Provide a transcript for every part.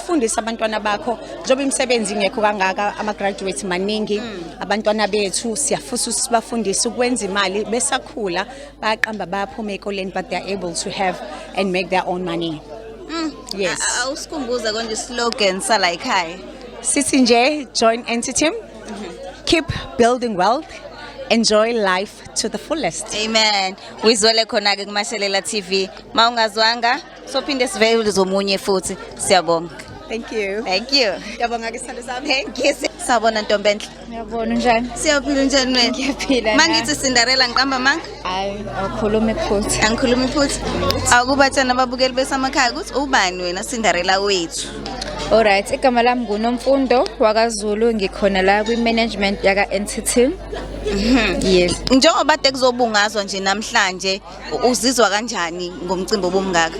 ufundise abantwana bakho njoba imisebenzi ingekho kangaka ama-graduates maningi abantwana bethu siyafisa sibafundise ukwenza imali besakhula bayaqamba bayaphuma ekoleni but they are able to have and make their own money. Yes. Awusikhumbuza konje islogan sala ekhaya. Sithi nje join Entity, keep building wealth, enjoy life to the fullest. Amen. Uyizwele khona ke kuMashelela TV. Mawungazwanga sophinde sivele zomunye futhi. Siyabonga. Thank you. Thank you. Ngiyabonga ke sithando sami. Thank you. Sabona Ntombenhle. Ngiyabona njani? Siyaphila njani wena? Ngiyaphila. Mangithi Cinderella ngiqamba manga? Hayi, awukhuluma iphutha. Angikhuluma iphutha. Akubatshana ababukeli besamakhaya ukuthi ubani wena Cinderella wethu? Alright, igama lami nguNomfundo wakaZulu, ngikhona la kwi-management yaka Entity. Yes. Njengoba tekuzobungazwa nje namhlanje uzizwa kanjani ngomcimbi obumngaka?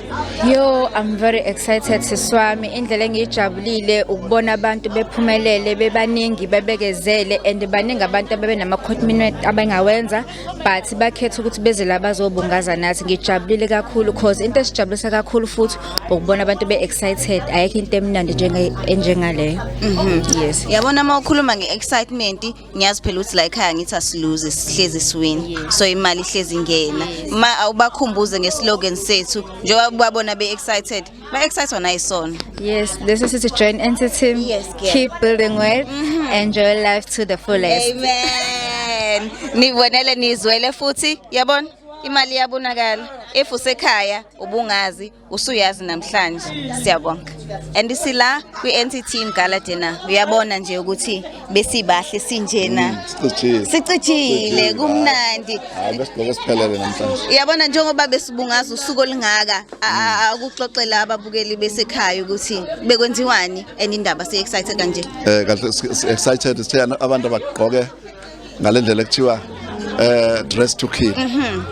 Yo, I'm very excited siswami. Indlela engijabulile ukubona abantu bephumelele bebaningi bebekezele and baningi abantu ababe nama-commitment abangawenza but bakhetha ukuthi beze la bazobungaza nathi. Ngijabulile kakhulu because into esijabulisa kakhulu futhi ukubona abantu be-excited. Ayikho into emnandi njengaleyo. Yes. Yabona uma ukhuluma nge-excitement ngiyazi phela ukuthi la ekhaya ngithi asiluze sihlezi siwini. So imali ihlezi ingena. Ma awubakhumbuze ngeslogan sethu njengoba babona be-excited. Ba-excited nayisona. Yes, this is to join Entity. Yes, girl. Keep building wealth, enjoy life to the fullest. Amen. Nibonele nizwele futhi yabona imali yabonakala if usekhaya ubungazi usuyazi namhlanje. Siyabonga. And sila kwi-Entity Gala Dinner uyabona nje ukuthi besibahle sinjena sicijile kumnandi. Hayi besigqoke siphelele namhlanje. Uyabona njengoba besibungaza usuku olungaka akuxoxela ababukeli besekhaya ukuthi bekwenziwani and indaba se-excited kanje. Kahle excited sithe abantu abagqoke ngalendlela ekuthiwa dress to kill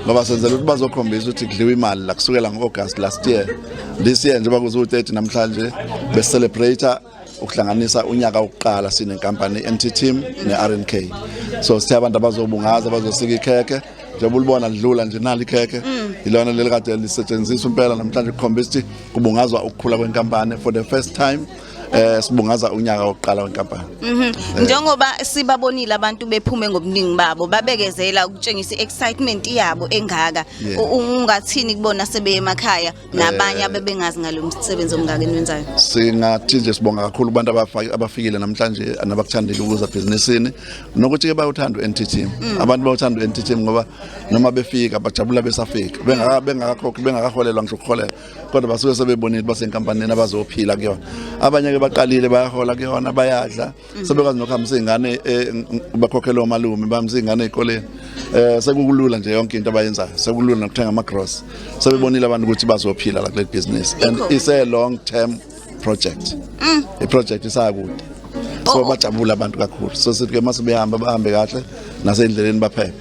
ngoba senzela ukuthi bazokhombisa ukuthi kudliwa imali la kusukela ngo-August last year. This year njengoba kuzu-30 namhlanje besicelebrate ukuhlanganisa unyaka wokuqala sinenkampani i-Entity ne-RNK. So sithe abantu abazobungaza bazosika ikhekhe njengoba ulibona lidlula nje nali ikhekhe ilona leli kade lisetshenziswa impela namhlanje ukukhombisa ukuthi kubungazwa ukukhula kwenkampani for the first time. Sibungaza unyaka wokuqala wenkampani. Njengoba sibabonile abantu bephume ngobuningi babo babekezela ukutshengisa excitement yabo engaka ungathini kubona sebe emakhaya nabanye abebengazi ngalomsebenzi omngaka enwenzayo. Singathi nje sibonga kakhulu kubantu abafikile namhlanje anabakuthandile ukuza businessini nokuthi ke bayuthanda uNTT. Abantu bayuthanda uNTT ngoba noma befika bajabula besafika bengakakhokhi bengakaholelwa ngisho ukukholela kodwa basuke sebebonile basenkampanini abazophila kuyona. Abanye ke baqalile bayahola kuyona bayadla sebekwazi nokuhambisa izingane bakhokhela omalume bamisa izingane ezikoleni. Sekukulula nje yonke into abayenzayo sekulula nokuthenga ama-gross sebebonile abantu ukuthi bazophila la kule business and it's a long term project. I-project isakude so bajabula abantu kakhulu so sithi ke mase behamba bahambe kahle nasendleleni baphephe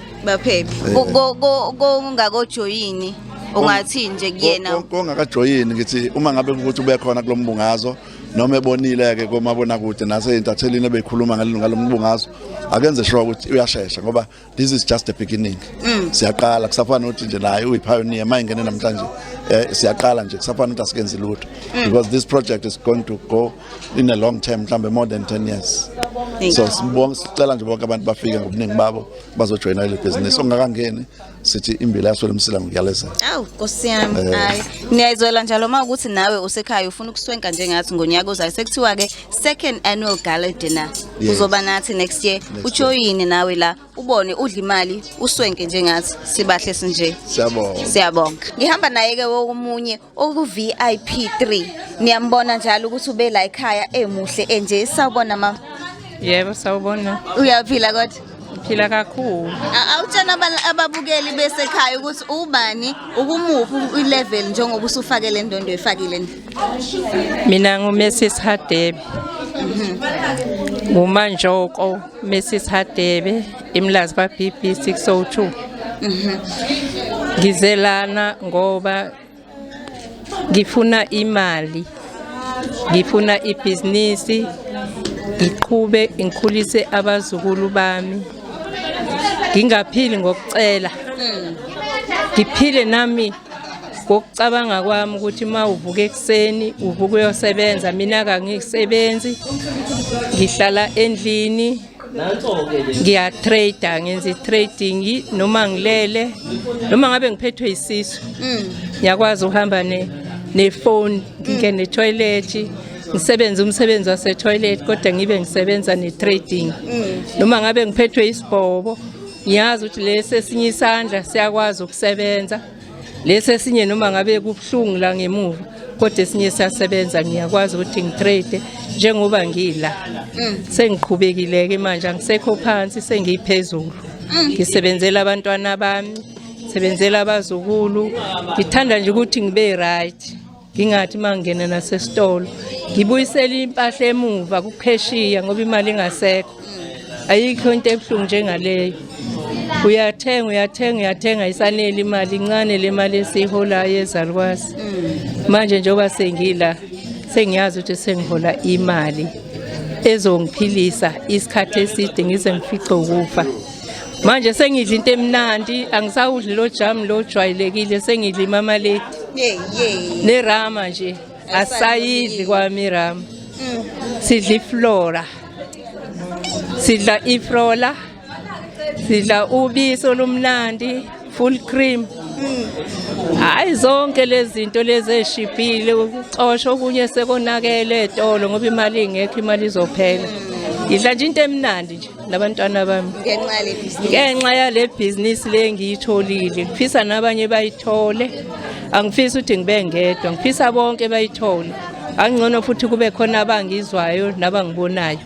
ngakojoyini ungathi nje kuyena ongakajoyini ngithi uma ngabe ukuthi ube khona kulombungazo noma ebonile ke komabona kude nase-entertainini ebekhuluma ngalombungazo akenze sure ukuthi uyashesha ngoba this is just the beginning. Siyaqala kusafana ukuthi nje naye uyipioneer mayingene namhlanje siyaqala nje kusafana ukuthi asikenzi lutho because this project is going to go in a long term mhlambe more than 10 years. So sicela nje bonke abantu bafike ngobuningi babo bazojoyina le business ongakangeni sithi imbila yasole umsila ngiyaleza. Awu Nkosi yami hayi niyayizwela njalo uma ukuthi nawe usekhaya ufuna ukuswenka njengathi ngonyaka ozayo sekuthiwa ke second annual gala dinner uzoba nathi next year ujoyine nawe la ubone udla imali uswenke njengathi sibahle sinje. Siyabonga. Ngihamba naye ke womunye oku VIP 3 niyambona njalo ukuthi ube la ekhaya emuhle enje sawubona mama. Yebo sawubona. Uyaphila kodwa? Phila kakhulu. Awutshena ababukeli besekhaya ukuthi ubani ukumuphi ilevel njengoba usufakele ndondo efakile. Mina nguMrs Hadebe. Umanjoko Mrs Hadebe imlazi ba BP 602. Ngizelana ngoba ngifuna imali. Ngifuna ibhizinisi ngiqhube ngikhulise abazukulu bami. Ngingaphili ngokucela. Ngiphile nami Ngokucabanga kwami ukuthi mawuvuka ekseni uvuka uyosebenza mina kangisebenzi ngihlala endlini ngiyatrade ngenza trading noma ngilele noma ngabe ngiphethwe isisu ngiyakwazi uhamba nefone ngingene toilet ngisebenza umsebenzi wase toilet kodwa ngibe ngisebenza ne-trading noma ngabe ngiphethwe isibhobo ngiyazi ukuthi lesi esinye isandla siyakwazi ukusebenza lesi esinye noma ngabe kubuhlungu la ngemuva kodwa esinye siyasebenza ngiyakwazi ukuthi ngitrade njengoba ngila sengiqhubekile ke manje angisekho phansi sengiphezulu ngisebenzela abantwana bami sebenzela abazukulu ngithanda nje ukuthi ngibe right ngingathi mangena nasesitolo ngibuyisela impahla emuva kukheshiya ngoba imali ingasekho ayikho into ebuhlungu njengaleyo uyathenga isanele imali incane le mali esihola yezalukwazi manje njengoba sengila sengiyazi ukuthi sengihola imali ezongiphilisa isikhathi eside ngize ngifice ukufa manje sengidla into emnandi angisawudli lo jam lo jwayelekile sengidla imamalade nerama nje asayidli kwami irama sidla iflora sidla ifrola sidla ubisi olumnandi full cream hayi zonke lezi zinto lezi eshibhile ucosha okunye sekonakele etolo ngoba imali ingekho imali izophela idla nje into emnandi nje nabantwana bami ngenxa yale business le ngiyitholile ngifisa nabanye bayithole angifisi ukuthi ngibe ngedwa ngifisa bonke bayithole angcono futhi kube khona abangizwayo nabangibonayo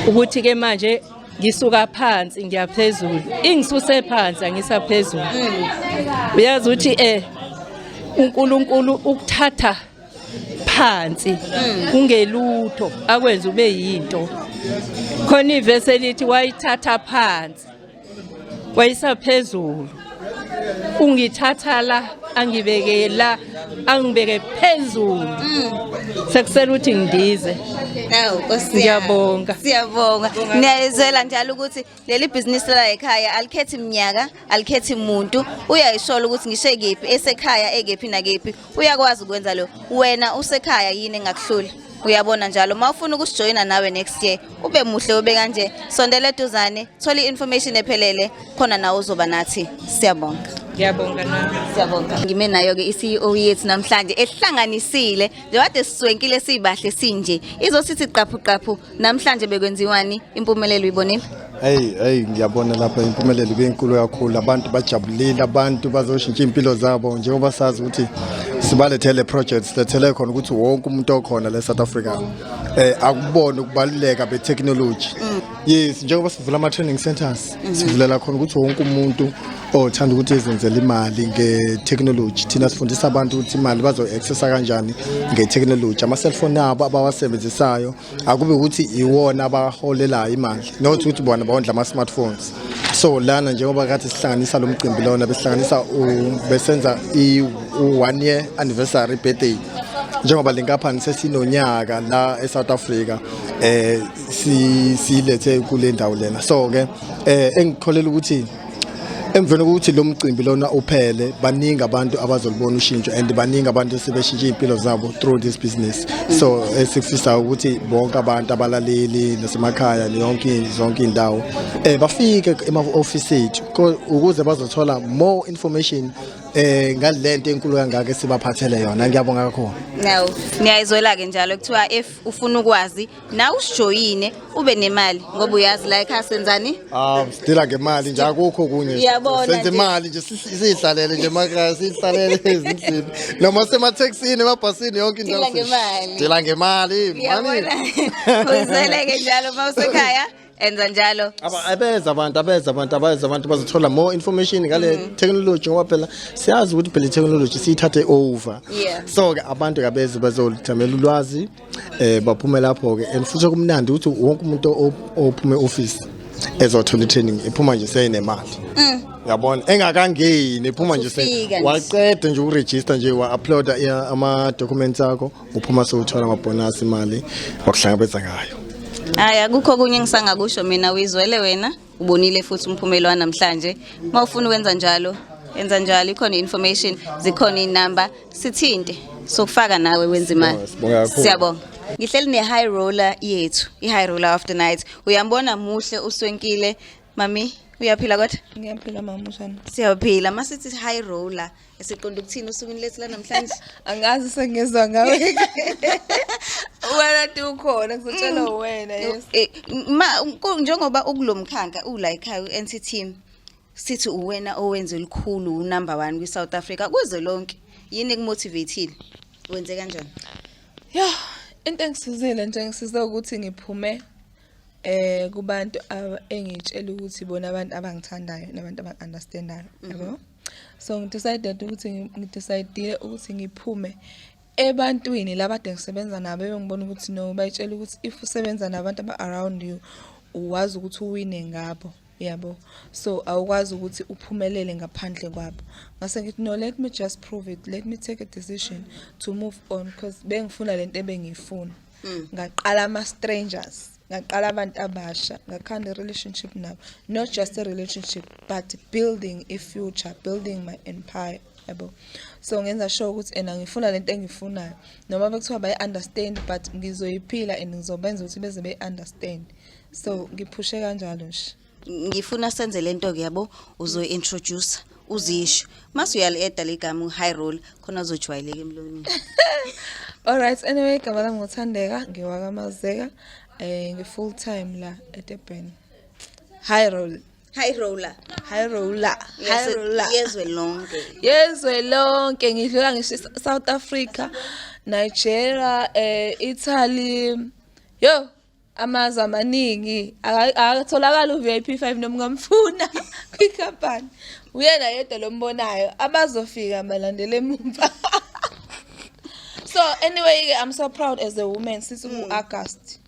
ukuthi ke manje ngisuka phansi ngiyaphezulu ingisuse phansi angisaphezulu uyazi ukuthi uNkulunkulu ukuthatha phansi kungelutho akwenza ube yinto khona ivesi elithi wayithatha phansi wayisaphezulu ungithatha la angibeke la angibeke phezulu sekusela ukuthi ngidize Siyabonga. Niyayizela njalo ukuthi leli business la ekhaya alikhethi iminyaka, alikhethi umuntu. Uyayishola ukuthi ngishe kephi esekhaya ekephi nakephi. Uyakwazi ukwenza lo. Wena usekhaya yini engakuhluli? Uyabona njalo mawufuna ukusijoyina nawe next year ube muhle ube kanje sondela eduzane thola information ephelele khona nawe uzoba nathi. Siyabonga. Ngiyabonga nami. Siyabonga. Ngime nayo ke iCEO yethu namhlanje ehlanganisile njengoba siswenkile sibahle sinje izosithi qaphu namhlanje bekwenziwani impumelelo uyibonile? Hey ngiyabona lapha impumelelo benkulu kakhulu abantu bajabulile abantu bazoshintsha impilo zabo njengoba sazi ukuthi sibalethele projects lethele khona ukuthi wonke umuntu okhona le South Africa akubona ukubaluleka betechnology. Yes njengoba sivula ama training centers sivulela khona ukuthi wonke umuntu othanda ukuthi ezenzele imali ngetechnology thina sifundisa abantu ukuthi imali bazo accessa kanjani ngetechnology ama cellphone abo abawasebenzisayo akube ukuthi iwona abaholelayo imali not ukuthi bona bawondla ama smartphones. So lana njengoba kade sihlanganisa lo mcimbi lona besihlanganisa besenza i1 year anniversary birthday njengoba lenkampani sesinonyaka la eSouth Africa silethe kule ndawo lena. So ke engikholela ukuthi emveni kokuthi lo mcimbi lona uphele baningi abantu abazolibona ushintsho and baningi abantu sebeshintsha impilo zabo through this business. So esifisa ukuthi bonke abantu abalaleli nasemakhaya zonke indawo bafike ema-office ethu ukuze bazothola more information ngalento enkulu kangaka sibaphathele yona. Ngiyabonga kakhulu. Now niyayizwela ke njalo kuthiwa if ufuna ukwazi na usijoyine ube nemali ngoba uyazi la ekhaya senzani sidila ngemali nje akukho kunye senze imali nje sihlalele nje emakhaya sihlalele ezindlini noma semathexini emabhasini yonke into sidila ngemali mani uzele ke njalo mawusekhaya enza njalo abeza abantu bazothola more information ngale technology ngoba phela siyazi ukuthi phela technology siyithathe over. So ke abantu kabeze bazolithamela ulwazi baphume lapho ke and futhi kumnandi ukuthi wonke umuntu ophume office ezothola training ephuma nje seyinemali. Yabona engakangeni ephuma nje waqeda nje uregister nje wa-uploada ama documents akho uphuma sewuthola ama bonus imali wakuhlangabeza ngayo. Akukho kunye engisangakusho mina uyizwele wena ubonile futhi umphumelo namhlanje mawufuna ukwenza njalo enza njalo ikhona information zikhona inamba sithinte sokufaka nawe wenza imali Sibonga kakhulu. siyabonga ngihleli ne high roller yethu i high roller after night uyambona muhle uswenkile mami uyaphila kodwa Ngiyaphila mamushana. siyaphila masithi high roller esiqonda ukuthini usukwini lethu la namhlanje Angazi sengizwa ngawe. Wena ukhona ngizotshela wena yes. Njengoba ukulomkhanka ula ekhaya uNT team sithi uwena owenze likhulu number 1 kwi South Africa kuze lonke yini ekumotivateile wenze kanjani Yeah, into engisizile nje ngisiza ukuthi ngiphume kubantu engitshela ukuthi bona abantu abangithandayo nabantu abangiunderstandayo yabo. So ngidecided ukuthi ngiphume ebantwini labade ngisebenza nabo bengibona ukuthi no bayitshela ukuthi if usebenza nabantu around you uwazi ukuthi uwine ngabo yabo so awukwazi ukuthi uphumelele ngaphandle kwabo ngase ngithi no let me just prove it let me take a decision to move on because bengifuna lento ebengiyifuna ngaqala ama strangers ngaqala abantu abasha ngakhanda relationship nabo not just a relationship but building a future building my empire yabo so ngenza sure ukuthi ena ngifuna lento engifunayo noma bekuthiwa bayi understand but ngizoyiphila and ngizobenza ukuthi beze be understand so ngiphushe kanjalo nje ngifuna senze lento ke yabo uzointroduce uzisho masuyali edala igama high roll khona uzojwayeleka emlonyeni Alright anyway igama lami ngothandeka ngiwakamazeka ngi full time la eDurban high roller yezwe lonke ngidlula ngisho South Africa Nigeria Italy yo amazwe amaningi akatholakala uVIP 5 noma ngamfuna kwikhampani uyena yedwa lombonayo abazofika malandele emumva so anyway I'm so proud as a woman sithi ku-August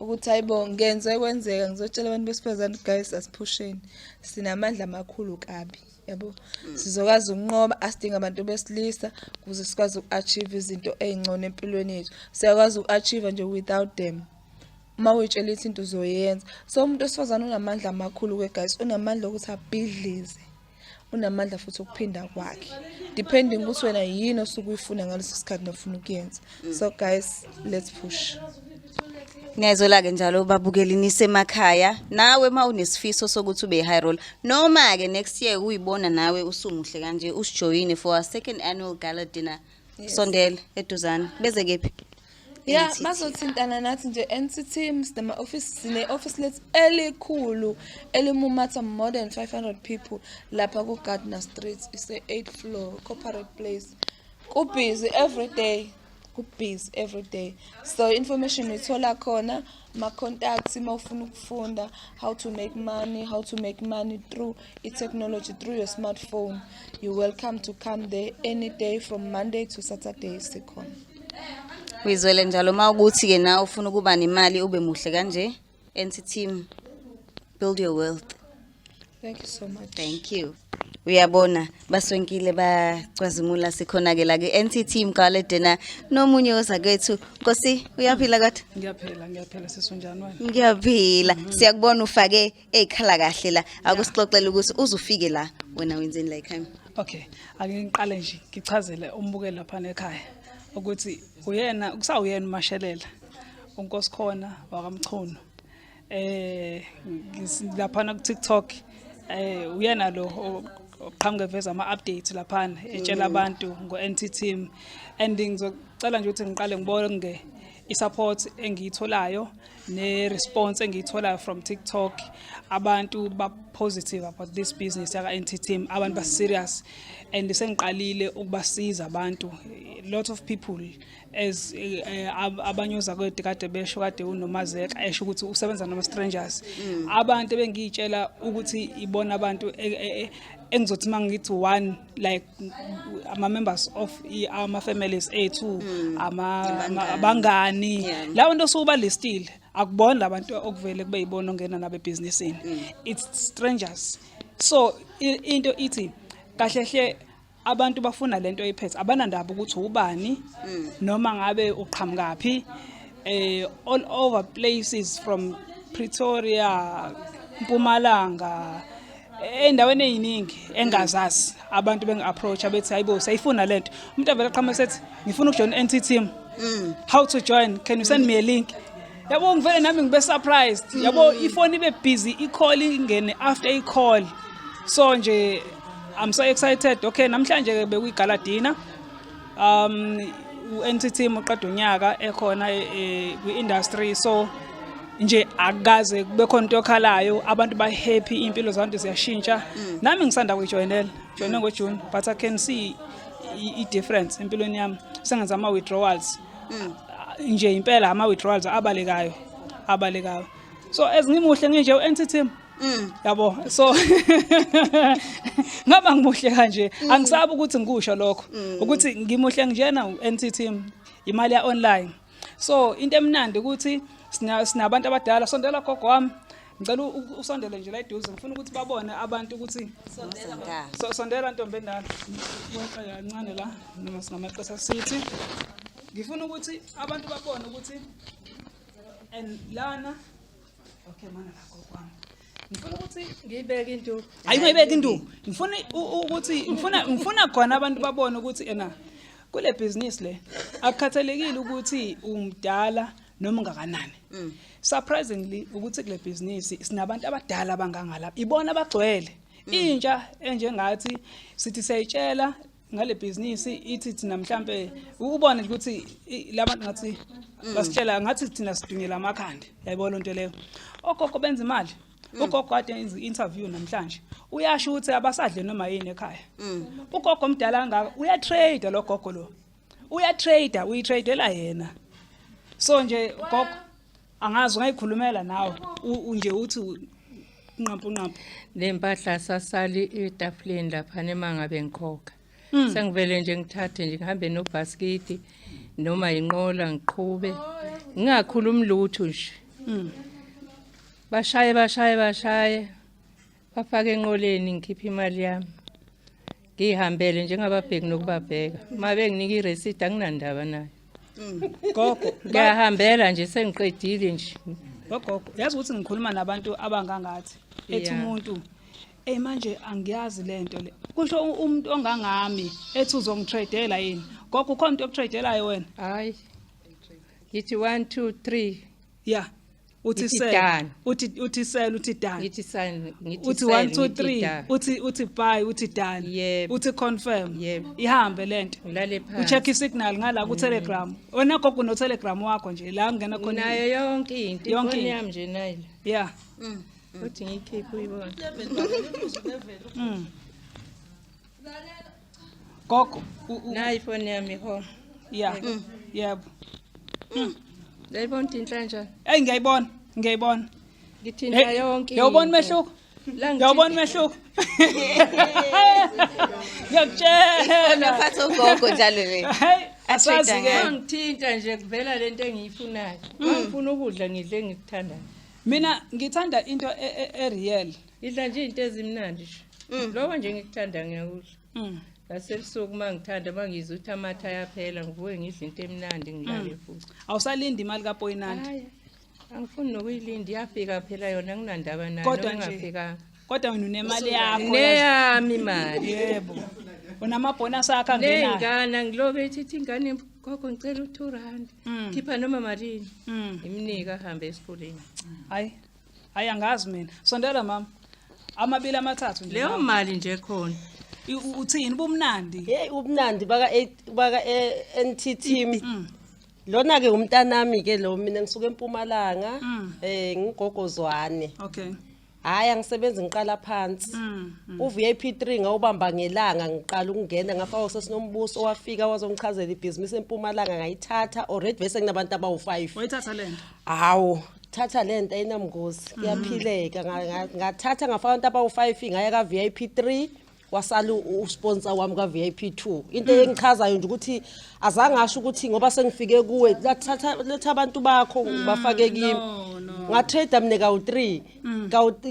ukuthi hayibo ngenze kwenzeka ngizotshela abantu besifazane guys asiphusheni sinamandla amakhulu kabi yabo sizokwazi ukunqoba asidinga abantu besilisa ukuze sikwazi uku-achieve izinto ezingcono empilweni yethu siyakwazi uku-achieve nje without them mawuyitshela into uzoyenza so umuntu osifazane unamandla amakhulu ke guys unamandla ukuthi abhidlize unamandla futhi ukuphinda kwakhe depending ukuthi wena yini osukuyifuna ngaleso sikhathi nofuna ukuyenza so guys let's push Niyazola ke njalo babukeli nisemakhaya nawe mawunesifiso sokuthi ube high roll noma ke next year uyibona nawe usumuhle kanje usijoyine for our second annual gala dinner sondela eduzana beze kephi Yeah, bazothintana nathi nje NT teams nema office sine office let's elikhulu elimumatha more than 500 people lapha ku Gardner Street is a 8th floor corporate place ku busy every day so information ithola khona ma contacts mawufuna ukufunda how to make money through technology through your smartphone you're welcome to come there any day from Monday to Saturday sikhona Wizwele njalo mawukuthi ke na ufuna ukuba nemali ube muhle kanje NT team build your wealth. Thank you so much. Thank you. Uyabona baswenkile bacwazimula sikhona ke la ke NT team gala dinner nomunye ozakwethu Nkosi uyaphila kodwa Ngiyaphila sisonjani wena Ngiyaphila siyakubona ufake ekhala kahle la akusixoxela ukuthi uzufike la wena wenzeni la ekhaya Okay ake ngiqale nje ngichazele umbukeli lapha ekhaya ukuthi uyena kusawuyena uMashelela uNkosi khona wakamchunu lapha ku TikTok uyena lo oqhamuka veza ama updates lapha etshela abantu ngo NT team and ngizocela nje ukuthi ngiqale ngibonge isupport engiyitholayo ne response engiyitholayo from TikTok abantu ba positive about this business yaka NT team abantu ba serious and sengiqalile ukubasiza abantu lot of people as abanyoza kwede kade besho kade unomazeka esho ukuthi usebenza noma strangers abantu bengiyitshela ukuthi ibona abantu engizothi mangithi one like ama members of ama families ethu abangani lawo nto soba listile akubona labantu okuvele kube yibona ongena nabe businessini it's strangers so into ithi kahlehle abantu bafuna lento ephethe abanandaba ukuthi ubani noma ngabe uqhamukapi all over places from Pretoria Mpumalanga endaweni eziningi engazazi abantu bengi-approach abethi hayibo sayifuna lento umuntu avela qhamuka sethi ngifuna ukujoin NT team how to join can you send me a link yabo ngivele nami ngibe surprised yabo ifoni ibe busy i-call ingene after i-call so nje I'm so excited okay namhlanje bekuyigaladina u-NT team uqeda unyaka ekhona kwi-industry so nje akaze kube khona into okhalayo abantu ba happy impilo zabantu ziyashintsha nami ngisanda kujoinela join ngoJune but I can see I difference empilweni yami sengenza ama withdrawals nje impela ama withdrawals abalekayo so ezingimuhle nginje uNT team yabo so ngaba ngimuhle kanje angisabi ukuthi ngikusho lokho ukuthi ngimuhle njena uNT team imali ya online so into emnandi ukuthi sinabantu abadala sondela gogo wami ngicela usondele nje la eduze ngifuna ukuthi babone abantu ukuthi sondela ntombi endala weqa kancane la noma singamaqesa sithi ngifuna ukuthi abantu babone ukuthi and lana okay mana la gogo wami ngifuna ukuthi ngiyibeke into ayingayibeka into ngifuna ukuthi ngifuna khona abantu babone ukuthi ena kule business le akukhathalekile ukuthi umdala noma ungakanani surprisingly ukuthi kule business sinabantu abadala abangangala ibona abagcwele intsha enjengathi sithi sayitshela ngale business ithi thina mhlambe ukubona ukuthi labantu ngathi basitshela ngathi thina sidunyela amakhanda yayibona into leyo ogogo benza imali ugogo ade enza interview namhlanje uyasho ukuthi abasadle noma yini ekhaya ugogo omdala ngaka uya trade lo gogo lo uya trade uyitradela yena so nje gogo angazi ungayikhulumela nawe nje uthi nqampu lempahla sasali etafuleni lapha nemangabe ngikhokha sengivele nje ngithathe nje ngihambe nobasket noma inqola ngiqhube ngingakhuluma lutho nje bashaye bafake enqoleni ngikhipha imali yami ngihambele njengababheki nokubabheka mabe nginika ireceipt anginandaba nayo gogo ngiyahambela nje sengiqedile nje gogo yazi ukuthi ngikhuluma nabantu abangangathi ethi umuntu manje angiyazi lento le kusho umuntu ongangami ethi uzongitradela yini gogo ukhona into yokutradelayo wena hayi yithi 1 2 3 yeah uthi sell uthi sell uthi done yithi sign ngithi uthi 1 2 3 uthi buy uthi done uthi confirm ihambe lento ulale phansi ucheck isignal ngala ku Telegram wena gogo no Telegram wakho nje la ngena khona nayo yonke into ifoni yami nje nayo yeah uthi ngikhiphe uyibona gogo nayo ifoni yami ho yeah yebo Layibona inhlanjana. Hey ngiyayibona. Ngithinta yonke. Uyabona mehluko? Uyabona mehluko? Ngiyakutshela. Ngaphatha ugogo njalo le. Asazi ke. Ngithinta nje kuvela lento engiyifunayo. Ngifuna ukudla ngidle ngikuthandayo. Mina ngithanda into real. Idla nje into ezimnandi nje. Lokho nje ngikuthanda ngiyakudla. Lasebusuku mangithanda mangizwa ukuthi amatha ayaphela ngivuke ngidla into emnandi ngidlale futhi. Awusalindi imali kaPoyinandi. Hayi. Angifuni nokuyilinda iyafika phela yona nginandaba nayo ngafika. Kodwa wena unemali yakho. Neyami imali. Yebo. Unamabonus akho angenayo. Nengane ngilobe ethi ingane gogo ngicela u200. Khipha noma malini. Imnika ahambe esikoleni. Hayi. Hayi angazi mina. Sondela mama. Amabili amathathu nje. Leyo mali nje khona. Uthini ubumnandi? Hey ubumnandi baka NT team. Lona ke umntanami ke lo mina ngisuka eMpumalanga ngigogozwane. Okay. Hayi angisebenza ngiqala phansi. uVIP 3 ngawubamba ngelanga ngiqala ukungena ngafaka sesinombuso owafika wazongichazela ibhizinisi eMpumalanga ngayithatha already bese kunabantu abawu5. Wayithatha lento? Hawo thatha lento ayinamngozi kuyaphileka ngathatha ngafaka abantu abawu5 ngaya ka VIP 3 wasala usponsor wami ka VIP 2 into engichazayo nje ukuthi azange ngasho ukuthi ngoba sengifike kuwe letha abantu bakho bafake kimi ngatrade mina kawu3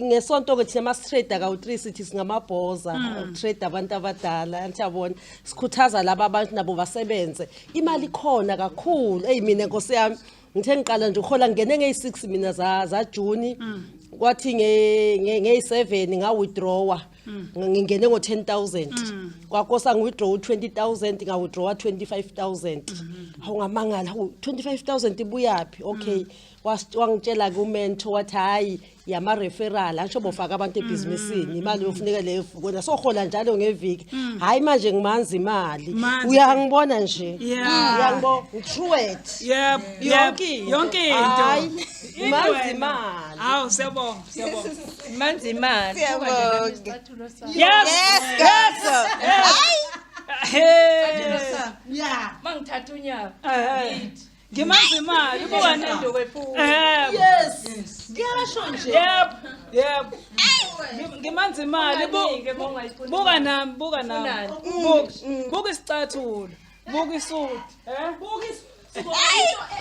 ngesonto ke thina mastrade kawu3 sithi singamabhoza trade abantu abadala ngiyabona sikhuthaza laba abantu nabo basebenze imali khona kakhulu mina Nkosi yami ngithe ngiqala nje ukhola ngene nge6 mina za June kwathi nge7 nga withdrawa ngingene ngo 10,000 kwakosa ngiwithdraw 20,000 nga withdraw 25,000 awungamangala 25,000 ibuyapi okay wangitshela ku mentor wathi hayi yama referral asho bofaka abantu ebhizinisini imali yofuneka leyo kona sohola njalo ngeviki hayi manje ngimanzi imali uyangibona nje uyangibona truth yonke into imanzi imali Awu siyabonga. Manzi imali. Yes. Yeah. Mangithatha unyaka. Ngimanzi imali ubuka nendo kwephula. yes ngiyasho nje Yep. Ngimanzi imali buka nami. Buka isicathulo. Buka isuti.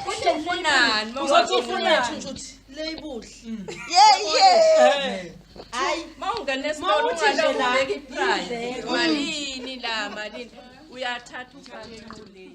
Uzofunani? Uzofunani? label Hayi, mawungenesitolo ubeka iprice. Malini la malini? Uyathatha ufake kule.